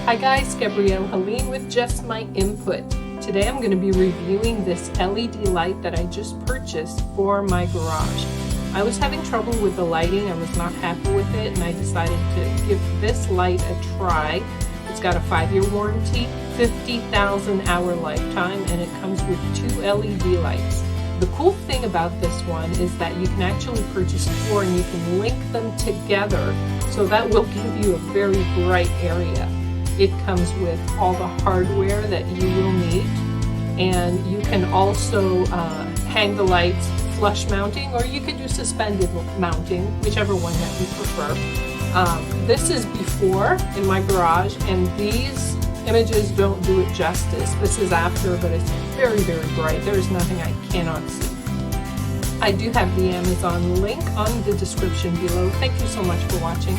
Hi guys, Gabrielle Helene with Just My Input. Today I'm going to be reviewing this LED light that I just purchased for my garage. I was having trouble with the lighting, I was not happy with it, and I decided to give this light a try. It's got a 5-year warranty, 50,000 hour lifetime, and it comes with 2 LED lights. The cool thing about this one is that you can actually purchase 4 and you can link them together, so that will give you a very bright area. It comes with all the hardware that you will need, and you can also hang the lights flush mounting, or you could do suspended mounting, whichever one that you prefer. This is before in my garage, and these images don't do it justice. This is after, but it's very, very bright. There is nothing I cannot see. I do have the Amazon link on the description below. Thank you so much for watching.